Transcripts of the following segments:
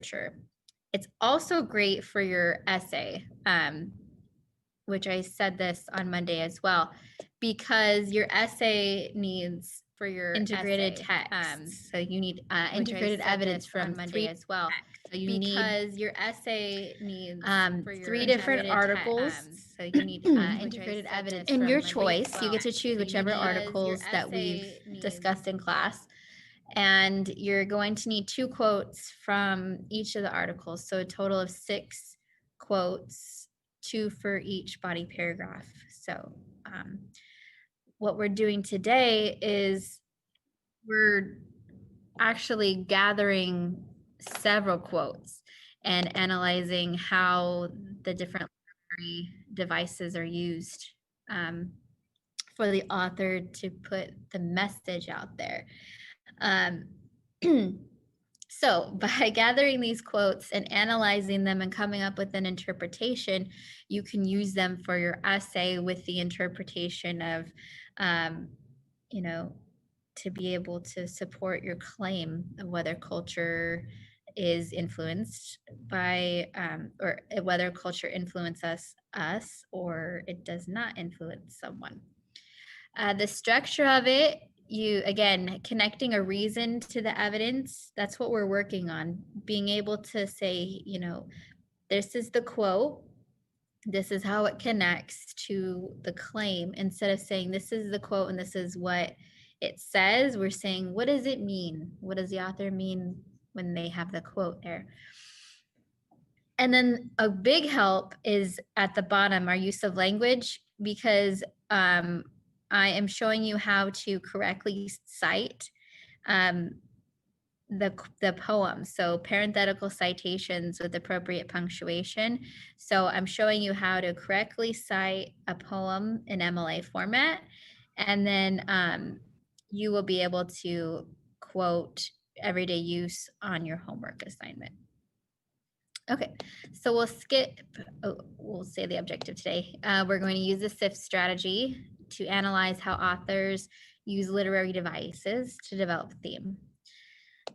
literature. It's also great for your essay, which I said this on Monday as well, because your essay needs for your integrated text. So you need integrated evidence from Monday as well. So you because your essay needs for your three different articles. So you need integrated evidence in your choice. You get to choose whichever articles that we've discussed in class. And you're going to need 2 quotes from each of the articles. So a total of 6 quotes, 2 for each body paragraph. So what we're doing today is we're actually gathering several quotes and analyzing how the different literary devices are used for the author to put the message out there. So by gathering these quotes and analyzing them and coming up with an interpretation, you can use them for your essay with the interpretation of, to be able to support your claim of whether culture is influenced by, or whether culture influences us or it does not influence someone. The structure of it, again, connecting a reason to the evidence, that's what we're working on. Being able to say, this is the quote, this is how it connects to the claim, instead of saying this is the quote and this is what it says. We're saying, what does it mean? What does the author mean when they have the quote there? And then a big help is at the bottom, our use of language, because I am showing you how to correctly cite the poem. So parenthetical citations with appropriate punctuation. So I'm showing you how to correctly cite a poem in MLA format. And then you will be able to quote everyday use on your homework assignment. Okay, so we'll say the objective today. We're going to use the SIFT strategy to analyze how authors use literary devices to develop a theme.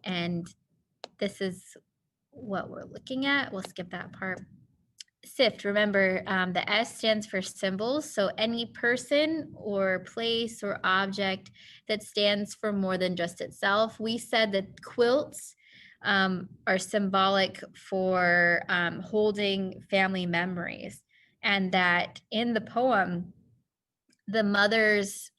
And this is what we're looking at. We'll skip that part. SIFT, remember, the S stands for symbols. So any person or place or object that stands for more than just itself. We said that quilts are symbolic for holding family memories, and that in the poem, the mother's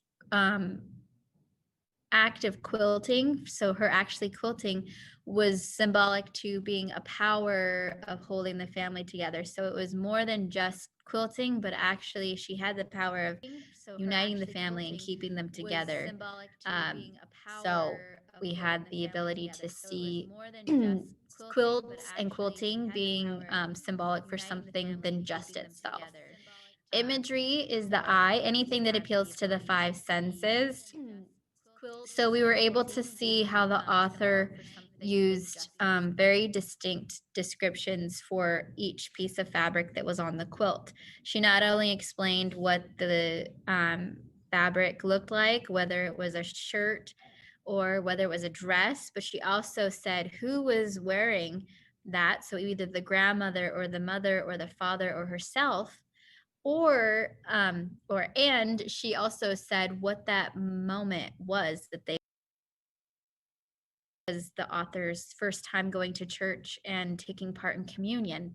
act of quilting, so her actually quilting, was symbolic to being a power of holding the family together. So it was more than just quilting, but actually she had the power of uniting the family and keeping them together. So we had the ability to see quilts and quilting being symbolic for something than just itself. Imagery is the eye, anything that appeals to the 5 senses. So we were able to see how the author used very distinct descriptions for each piece of fabric that was on the quilt. She not only explained what the fabric looked like, whether it was a shirt or whether it was a dress, but she also said who was wearing that. So either the grandmother or the mother or the father or herself. And she also said what that moment was that they was the author's first time going to church and taking part in communion,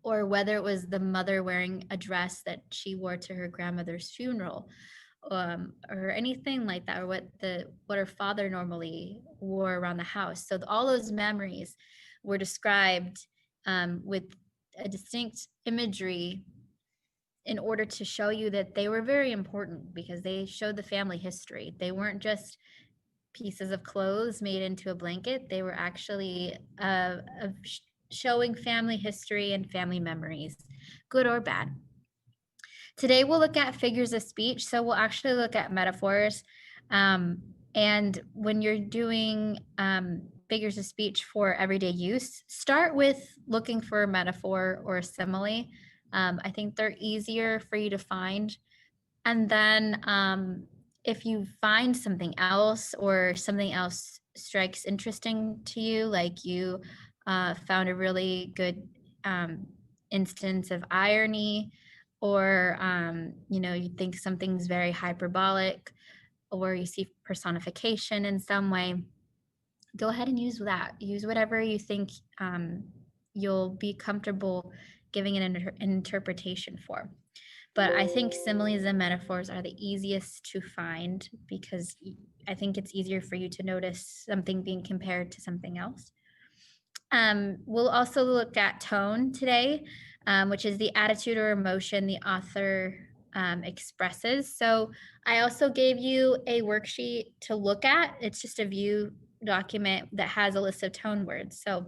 or whether it was the mother wearing a dress that she wore to her grandmother's funeral, or anything like that, or what her father normally wore around the house. So all those memories were described with a distinct imagery in order to show you that they were very important, because they showed the family history. They weren't just pieces of clothes made into a blanket. They were actually showing family history and family memories, good or bad. Today we'll look at figures of speech. So we'll actually look at metaphors. And when you're doing figures of speech for everyday use, start with looking for a metaphor or a simile. I think they're easier for you to find. And then if you find something else or something else strikes interesting to you, like you found a really good instance of irony, or you think something's very hyperbolic, or you see personification in some way, go ahead and use that. Use whatever you think you'll be comfortable giving an interpretation for. But I think similes and metaphors are the easiest to find, because I think it's easier for you to notice something being compared to something else. We'll also look at tone today, which is the attitude or emotion the author expresses. So I also gave you a worksheet to look at. It's just a view document that has a list of tone words. So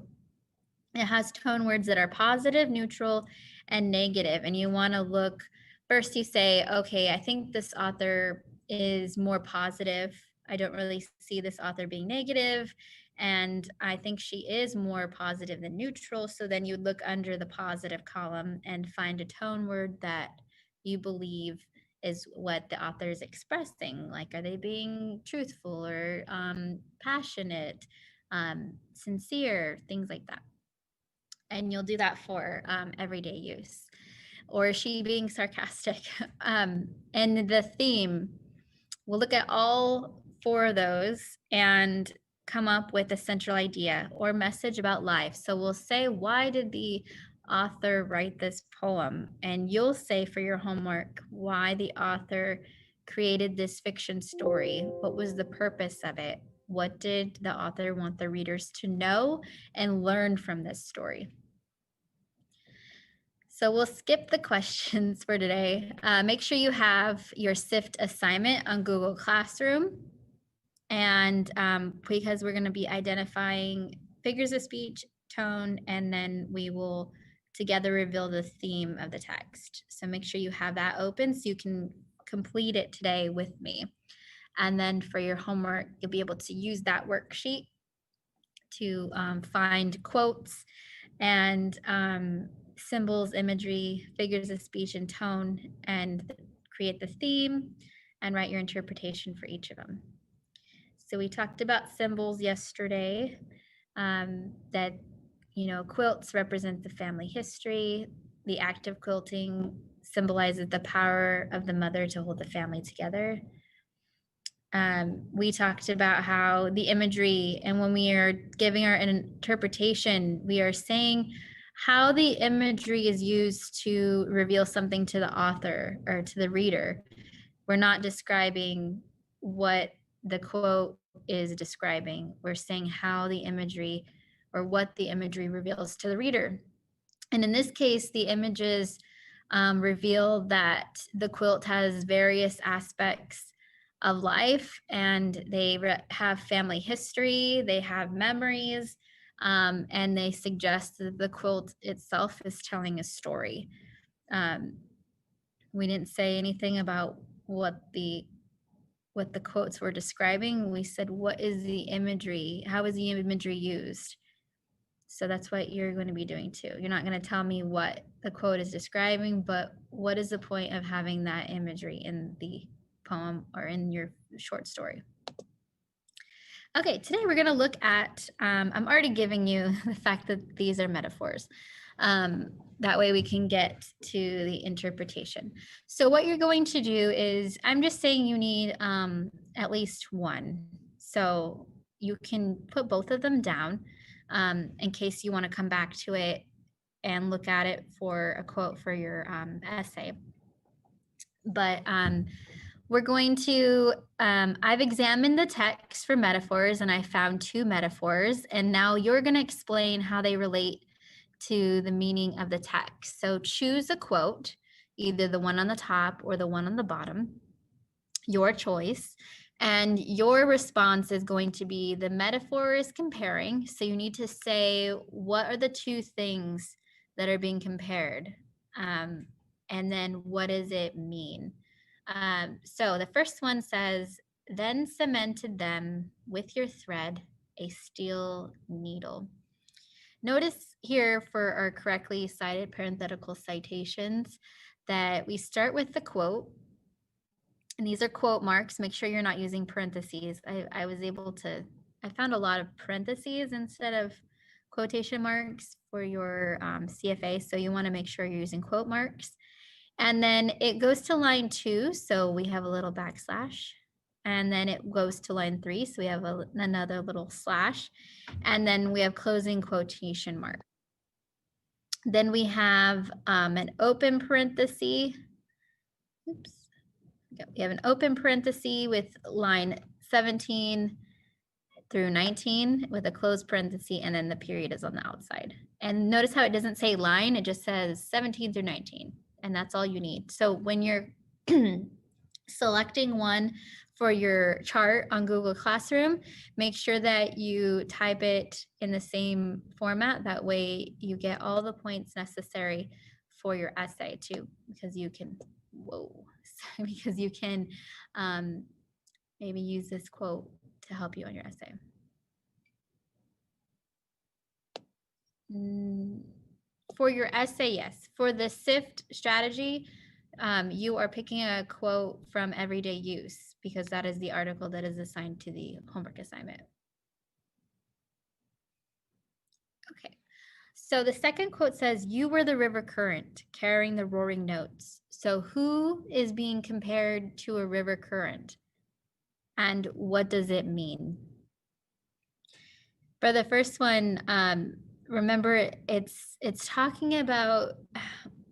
it has tone words that are positive, neutral, and negative. And you want to look first, you say, okay, I think this author is more positive. I don't really see this author being negative. And I think she is more positive than neutral. So then you look under the positive column and find a tone word that you believe is what the author is expressing. Like, are they being truthful or passionate, sincere, things like that. And you'll do that for everyday use. Or is she being sarcastic? And the theme, we'll look at all 4 of those and come up with a central idea or message about life. So we'll say, why did the author write this poem? And you'll say for your homework why the author created this fiction story. What was the purpose of it? What did the author want the readers to know and learn from this story? So we'll skip the questions for today. Make sure you have your SIFT assignment on Google Classroom. And because we're going to be identifying figures of speech, tone, and then we will together reveal the theme of the text. So make sure you have that open so you can complete it today with me. And then for your homework, you'll be able to use that worksheet to find quotes and symbols, imagery, figures of speech, and tone, and create the theme and write your interpretation for each of them. So we talked about symbols yesterday, that, quilts represent the family history. The act of quilting symbolizes the power of the mother to hold the family together. We talked about how the imagery, and when we are giving our interpretation, we are saying how the imagery is used to reveal something to the author or to the reader. We're not describing what the quote is describing. We're saying how the imagery or what the imagery reveals to the reader. And in this case, the images reveal that the quilt has various aspects of life, and they have family history, they have memories, and they suggest that the quilt itself is telling a story. We didn't say anything about what the quotes were describing. We said, what is the imagery? How is the imagery used? So that's what you're going to be doing too. You're not going to tell me what the quote is describing, but what is the point of having that imagery in the poem or in your short story? Okay, today we're going to look at, I'm already giving you the fact that these are metaphors. That way we can get to the interpretation. So what you're going to do is, I'm just saying you need at least one. So you can put both of them down in case you want to come back to it and look at it for a quote for your essay. But we're going to, I've examined the text for metaphors and I found 2 metaphors, and now you're going to explain how they relate to the meaning of the text. So choose a quote, either the one on the top or the one on the bottom, your choice. And your response is going to be the metaphor is comparing. So you need to say, what are the 2 things that are being compared? And then what does it mean? So the first one says, then cemented them with your thread, a steel needle. Notice here for our correctly cited parenthetical citations that we start with the quote, and these are quote marks. Make sure you're not using parentheses. I found a lot of parentheses instead of quotation marks for your CFA. So you want to make sure you're using quote marks. And then it goes to line 2. So we have a little backslash. And then it goes to line 3. So we have another little slash. And then we have closing quotation mark. Then we have an open parenthesis. Oops. We have an open parenthesis with line 17 through 19 with a closed parenthesis, and then the period is on the outside. And notice how it doesn't say line, it just says 17 through 19, and that's all you need. So when you're selecting one for your chart on Google Classroom, make sure that you type it in the same format. That way you get all the points necessary for your essay too, because you can, because you can maybe use this quote to help you on your essay. For your essay, yes. For the SIFT strategy, you are picking a quote from Everyday Use because that is the article that is assigned to the homework assignment. Okay, so the second quote says, "You were the river current, carrying the roaring notes." So who is being compared to a river current? And what does it mean? For the first one, remember it's talking about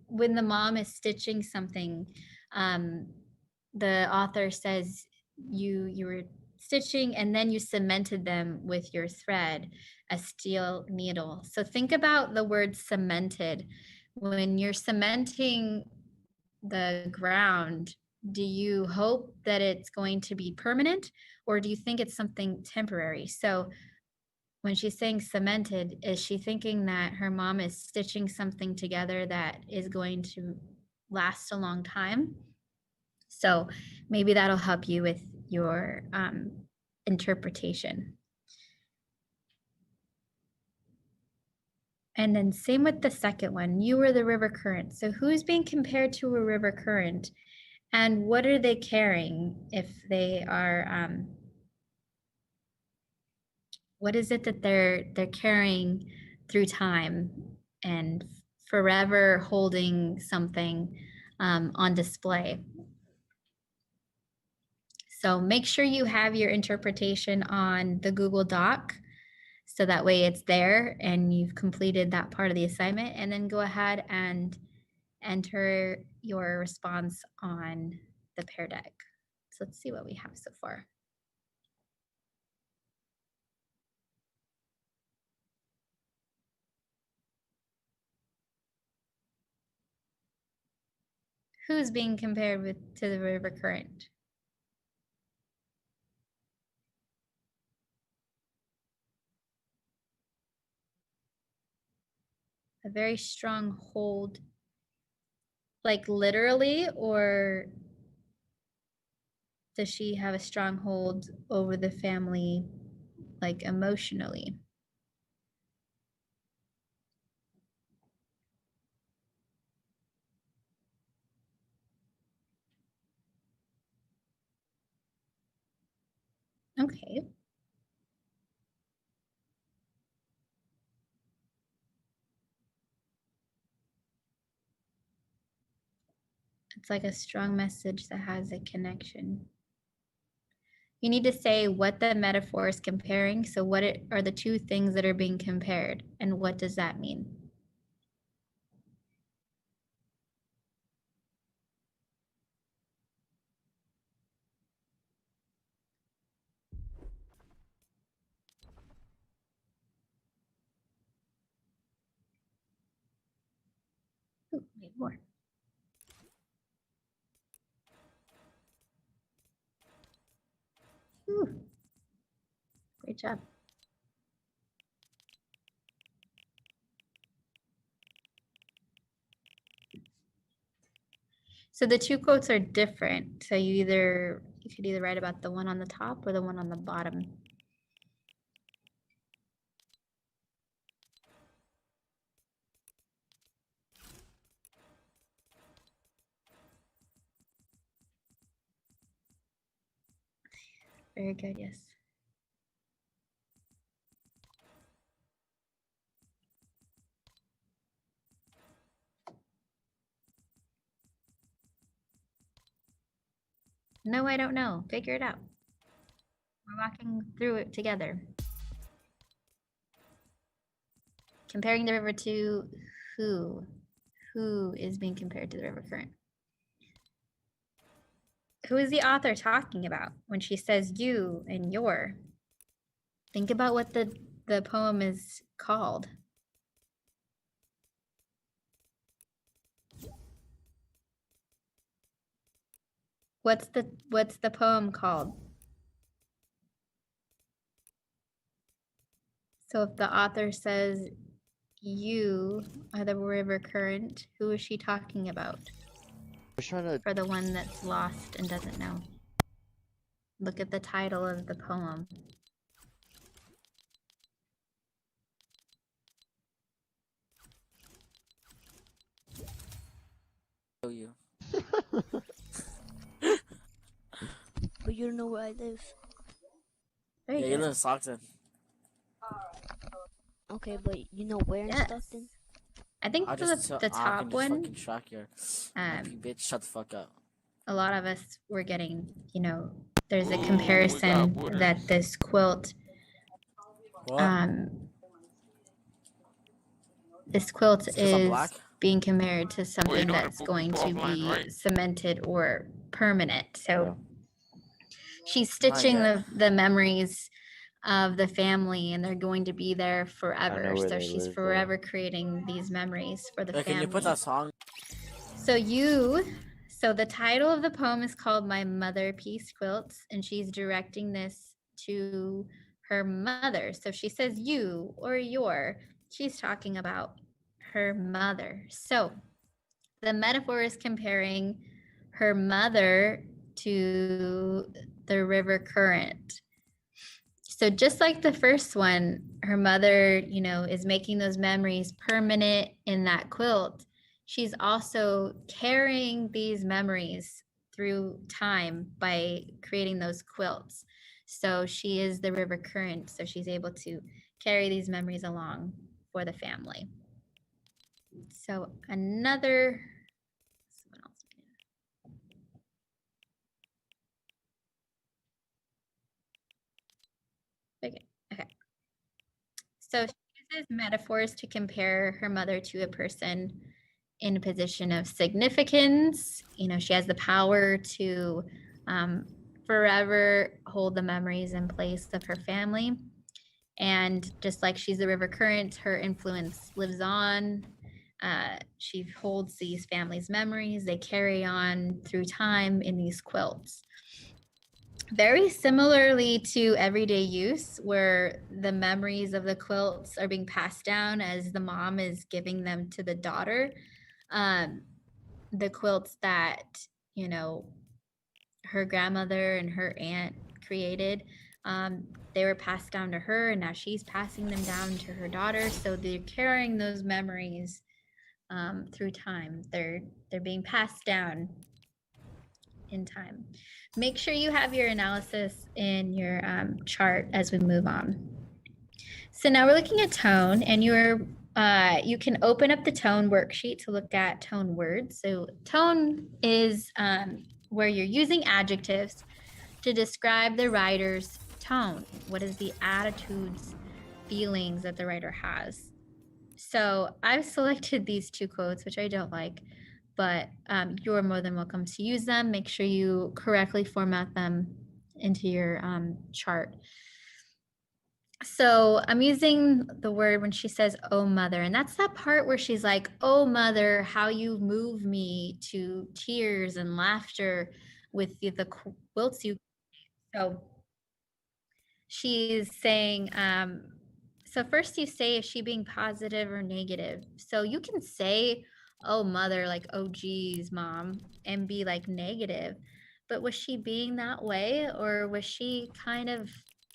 when the mom is stitching something. The author says you were stitching and then you cemented them with your thread, a steel needle. So think about the word cemented. When you're cementing the ground, do you hope that it's going to be permanent, or do you think it's something temporary? So when she's saying cemented, is she thinking that her mom is stitching something together that is going to last a long time? So maybe that'll help you with your interpretation. And then same with the second one, you were the river current. So who's being compared to a river current? And what are they carrying if they are, what is it that they're carrying through time and forever holding something on display? So make sure you have your interpretation on the Google Doc, so that way it's there and you've completed that part of the assignment, and then go ahead and enter your response on the Pear Deck. So let's see what we have so far. Who's being compared to the river current? A very strong hold, like literally, or does she have a strong hold over the family, like emotionally? Okay. It's like a strong message that has a connection. You need to say what the metaphor is comparing. So what are the two things that are being compared, and what does that mean? Ooh, wait, more. Ooh, great job. So the two quotes are different. So you could either write about the one on the top or the one on the bottom. Very good, yes. No, I don't know. Figure it out. We're walking through it together. Comparing the river to who? Who is being compared to the river current? Who is the author talking about when she says you and your? Think about what the poem is called. What's the poem called? So if the author says you are the river current, who is she talking about? was trying to. For the one that's lost and doesn't know. Look at the title of the poem. You. But you don't know where I live. Very Yeah, good. you live in Stockton. Okay, but you know where in Yes. Stockton? I think I the just I top can just one, fucking track your bitch. Shut the fuck up. a lot of us were getting, there's a comparison that this quilt, What? this quilt It's 'cause I'm is black? being compared to something that's going to be cemented or permanent. So she's stitching yet. the memories of the family, and they're going to be there forever. where So they she's live, forever creating these memories for the Hey, family. can you put that song? So the title of the poem is called My Mother Piece Quilts, and she's directing this to her mother. So if she says you or your, she's talking about her mother. So the metaphor is comparing her mother to the river current. So just like the first one, her mother, is making those memories permanent in that quilt. She's also carrying these memories through time by creating those quilts. So she is the river current. So she's able to carry these memories along for the family. So another. Okay. So she uses metaphors to compare her mother to a person in a position of significance. She has the power to forever hold the memories in place of her family. And just like she's the river current, her influence lives on. She holds these families' memories. They carry on through time in these quilts. Very similarly to everyday use, where the memories of the quilts are being passed down as the mom is giving them to the daughter. The quilts that, her grandmother and her aunt created, they were passed down to her, and now she's passing them down to her daughter. So they're carrying those memories through time. They're being passed down in time. Make sure you have your analysis in your chart as we move on. So now we're looking at tone, and you can open up the tone worksheet to look at tone words. So tone is where you're using adjectives to describe the writer's tone. What is the attitudes, feelings that the writer has? So I've selected these two quotes, which I don't like, but you're more than welcome to use them. Make sure you correctly format them into your chart. So I'm using the word when she says, oh, mother. And that's that part where she's like, oh, mother, how you move me to tears and laughter with the quilts you. So she's saying, so first you say, is she being positive or negative? So you can say, oh, mother, like, oh, geez, mom, and be like negative. But was she being that way, or was she kind of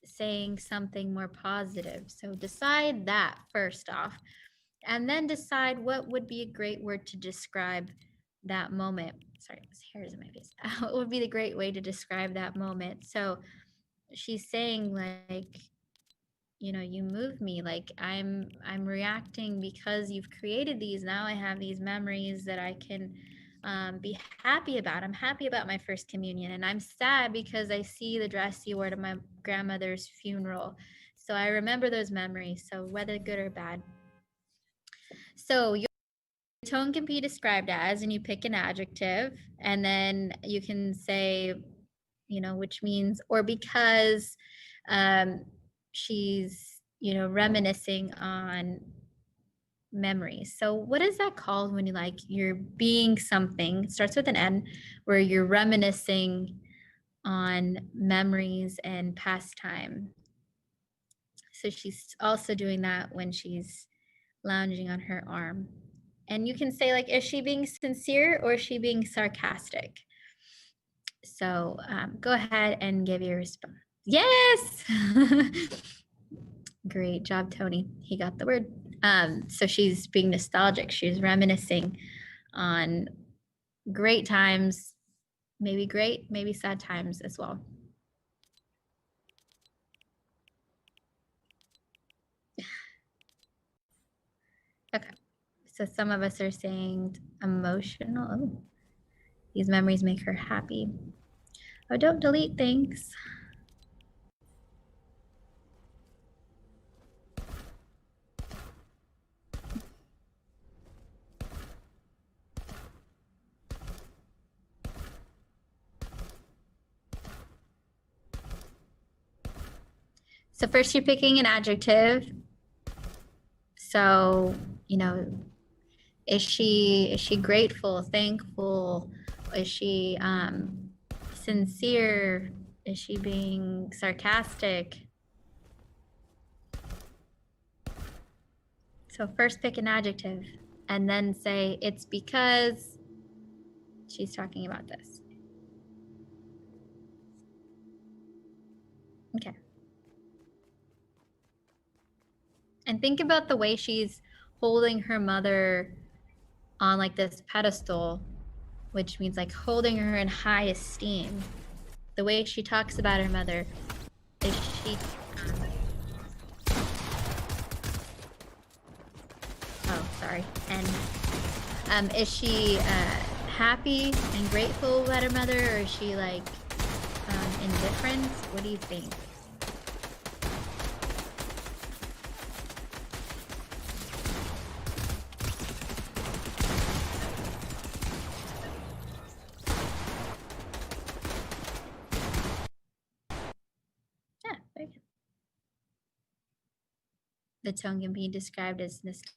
saying something more positive? So decide that first off, and then decide what would be a great word to describe that moment. Sorry, this hair is in my face. What would be the great way to describe that moment? So she's saying, like, you move me, like I'm reacting because you've created these. Now I have these memories that I can be happy about. I'm happy about my first communion, and I'm sad because I see the dress you wore to my grandmother's funeral. So I remember those memories, so whether good or bad. So your tone can be described as, and you pick an adjective, and then you can say, which means, or because she's, reminiscing on memories. So what is that called when you're being something? It starts with an N, where you're reminiscing on memories and past time. So she's also doing that when she's lounging on her arm. And you can say, is she being sincere or is she being sarcastic? So go ahead and give your response. Yes. Great job, Tony. He got the word. So she's being nostalgic. She's reminiscing on great times, maybe great, maybe sad times as well. Okay. So some of us are saying emotional. Oh, these memories make her happy. Oh, don't delete things. So first you're picking an adjective. So, is she grateful, thankful? Is she sincere? Is she being sarcastic? So first pick an adjective and then say it's because she's talking about this. Okay. And think about the way she's holding her mother on this pedestal, which means holding her in high esteem. The way she talks about her mother, is she sorry. And is she happy and grateful about her mother, or is she indifferent? What do you think? Yeah, very good. The tone can be described as nostalgic.